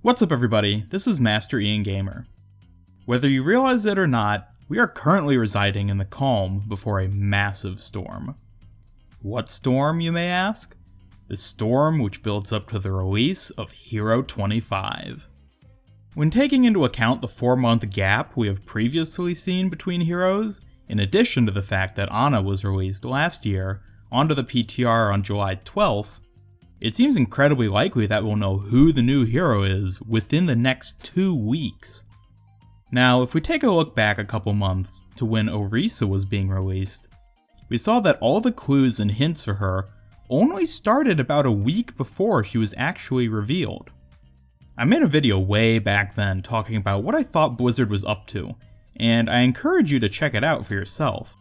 What's up everybody, this is Master Ian Gamer. Whether you realize it or not, we are currently residing in the calm before a massive storm. What storm, you may ask? The storm which builds up to the release of Hero 25. When taking into account the 4-month gap we have previously seen between heroes, in addition to the fact that Ana was released last year onto the PTR on July 12th, it seems incredibly likely that we'll know who the new hero is within the next 2 weeks. Now, if we take a look back a couple months to when Orisa was being released, we saw that all the clues and hints for her only started about a week before she was actually revealed. I made a video way back then talking about what I thought Blizzard was up to, and I encourage you to check it out for yourself.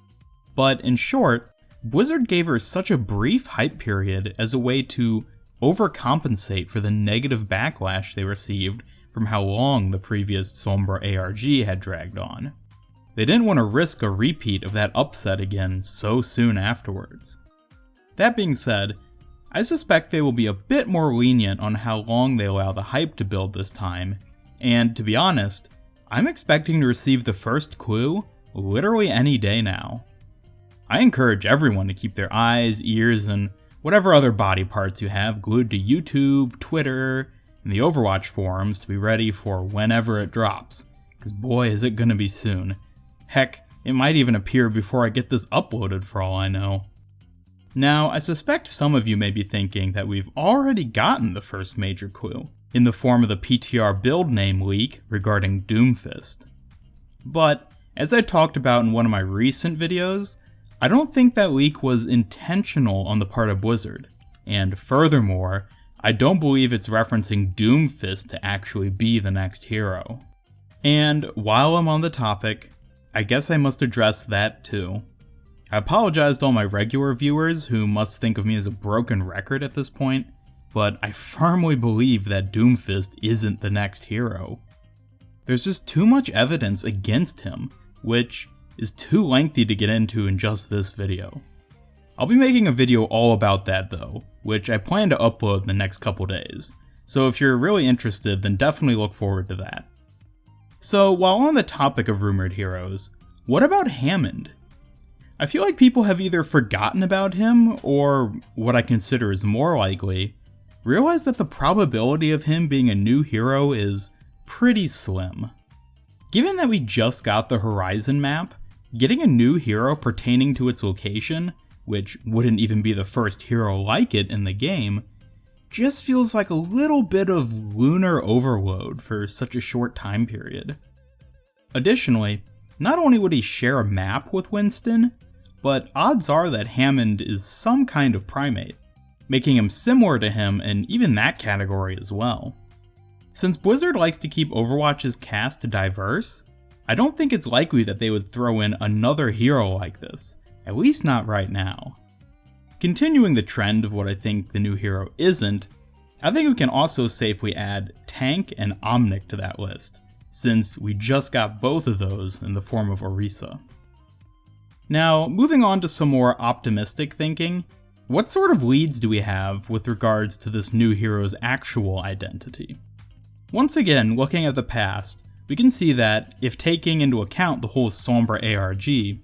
But in short, Blizzard gave her such a brief hype period as a way to overcompensate for the negative backlash they received from how long the previous Sombra ARG had dragged on. They didn't want to risk a repeat of that upset again so soon afterwards. That being said, I suspect they will be a bit more lenient on how long they allow the hype to build this time, and to be honest, I'm expecting to receive the first clue literally any day now. I encourage everyone to keep their eyes, ears, and whatever other body parts you have glued to YouTube, Twitter, and the Overwatch forums to be ready for whenever it drops, because boy is it gonna be soon. Heck, it might even appear before I get this uploaded for all I know. Now, I suspect some of you may be thinking that we've already gotten the first major clue, in the form of the PTR build name leak regarding Doomfist. But, as I talked about in one of my recent videos, I don't think that leak was intentional on the part of Blizzard, and furthermore, I don't believe it's referencing Doomfist to actually be the next hero. And while I'm on the topic, I guess I must address that too. I apologize to all my regular viewers who must think of me as a broken record at this point, but I firmly believe that Doomfist isn't the next hero. There's just too much evidence against him, which is too lengthy to get into in just this video. I'll be making a video all about that though, which I plan to upload in the next couple days, so if you're really interested then definitely look forward to that. So while on the topic of rumored heroes, what about Hammond? I feel like people have either forgotten about him, or what I consider is more likely, realize that the probability of him being a new hero is pretty slim. Given that we just got the Horizon map, getting a new hero pertaining to its location, which wouldn't even be the first hero like it in the game, just feels like a little bit of lunar overload for such a short time period. Additionally, not only would he share a map with Winston, but odds are that Hammond is some kind of primate, making him similar to him in even that category as well. Since Blizzard likes to keep Overwatch's cast diverse, I don't think it's likely that they would throw in another hero like this, at least not right now. Continuing the trend of what I think the new hero isn't, I think we can also safely add Tank and Omnic to that list, since we just got both of those in the form of Orisa. Now, moving on to some more optimistic thinking, what sort of leads do we have with regards to this new hero's actual identity? Once again, looking at the past, we can see that, if taking into account the whole Sombra ARG,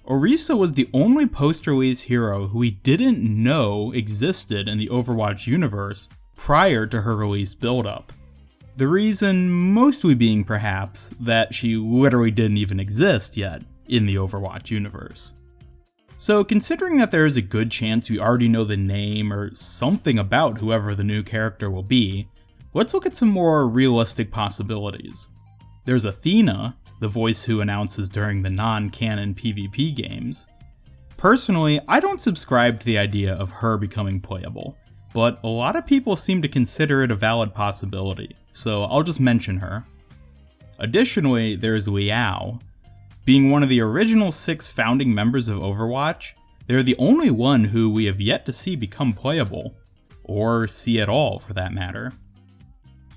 Orisa was the only post-release hero who we didn't know existed in the Overwatch universe prior to her release build-up. The reason mostly being perhaps that she literally didn't even exist yet in the Overwatch universe. So considering that there is a good chance we already know the name or something about whoever the new character will be, let's look at some more realistic possibilities. There's Athena, the voice who announces during the non-canon PvP games. Personally, I don't subscribe to the idea of her becoming playable, but a lot of people seem to consider it a valid possibility, so I'll just mention her. Additionally, there's Liao. Being one of the original 6 founding members of Overwatch, they're the only one who we have yet to see become playable, or see at all for that matter.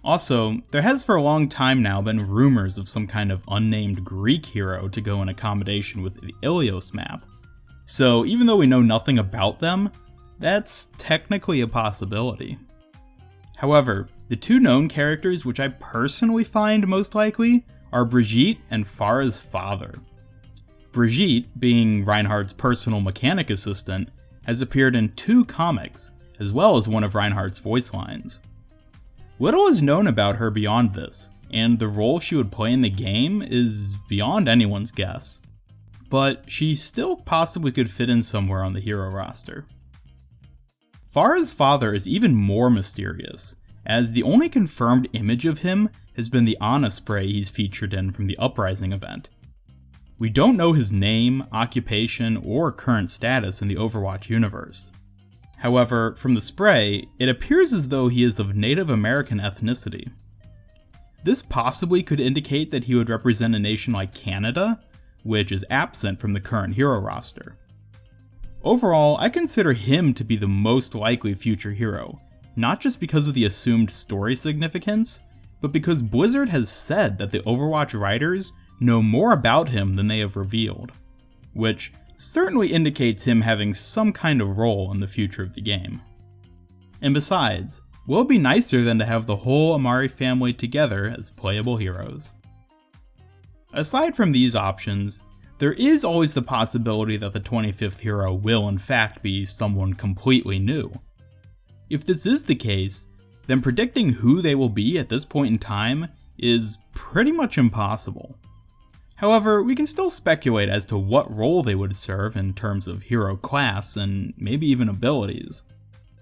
Also, there has for a long time now been rumors of some kind of unnamed Greek hero to go in accommodation with the Ilios map. So even though we know nothing about them, that's technically a possibility. However, The two known characters which I personally find most likely are Brigitte and Farah's father. Brigitte, being Reinhardt's personal mechanic assistant, has appeared in 2 comics, as well as one of Reinhardt's voice lines. Little is known about her beyond this, and the role she would play in the game is beyond anyone's guess. But she still possibly could fit in somewhere on the hero roster. Farah's father is even more mysterious, as the only confirmed image of him has been the Ana spray he's featured in from the Uprising event. We don't know his name, occupation, or current status in the Overwatch universe. However, from the spray, it appears as though he is of Native American ethnicity. This possibly could indicate that he would represent a nation like Canada, which is absent from the current hero roster. Overall, I consider him to be the most likely future hero, not just because of the assumed story significance, but because Blizzard has said that the Overwatch writers know more about him than they have revealed, which certainly indicates him having some kind of role in the future of the game. And besides, will it be nicer than to have the whole Amari family together as playable heroes? Aside from these options, there is always the possibility that the 25th hero will in fact be someone completely new. If this is the case, then predicting who they will be at this point in time is pretty much impossible. However, we can still speculate as to what role they would serve in terms of hero class and maybe even abilities.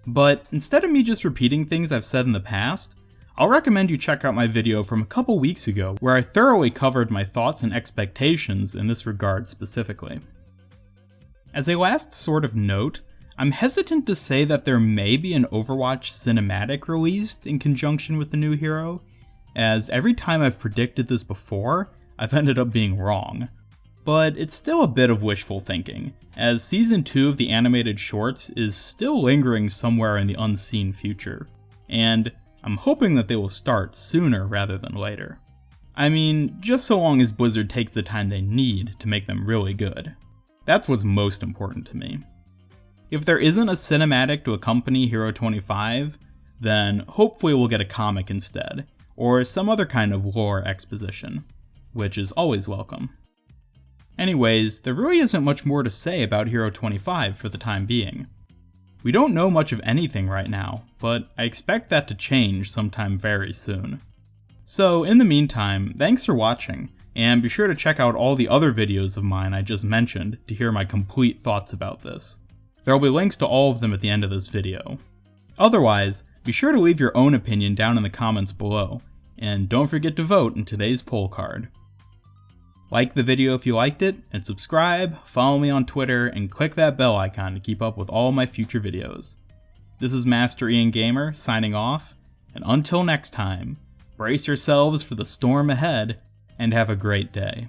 But instead of me just repeating things I've said in the past, I'll recommend you check out my video from a couple weeks ago where I thoroughly covered my thoughts and expectations in this regard specifically. As a last sort of note, I'm hesitant to say that there may be an Overwatch cinematic released in conjunction with the new hero, as every time I've predicted this before, I've ended up being wrong. But it's still a bit of wishful thinking, as Season 2 of the animated shorts is still lingering somewhere in the unseen future, and I'm hoping that they will start sooner rather than later. I mean, just so long as Blizzard takes the time they need to make them really good. That's what's most important to me. If there isn't a cinematic to accompany Hero 25, then hopefully we'll get a comic instead, or some other kind of lore exposition, which is always welcome. Anyways, there really isn't much more to say about Hero 25 for the time being. We don't know much of anything right now, but I expect that to change sometime very soon. So in the meantime, thanks for watching, and be sure to check out all the other videos of mine I just mentioned to hear my complete thoughts about this. There will be links to all of them at the end of this video. Otherwise, be sure to leave your own opinion down in the comments below, and don't forget to vote in today's poll card. Like the video if you liked it, and subscribe, follow me on Twitter, and click that bell icon to keep up with all my future videos. This is Master Ian Gamer, signing off, and until next time, brace yourselves for the storm ahead, and have a great day.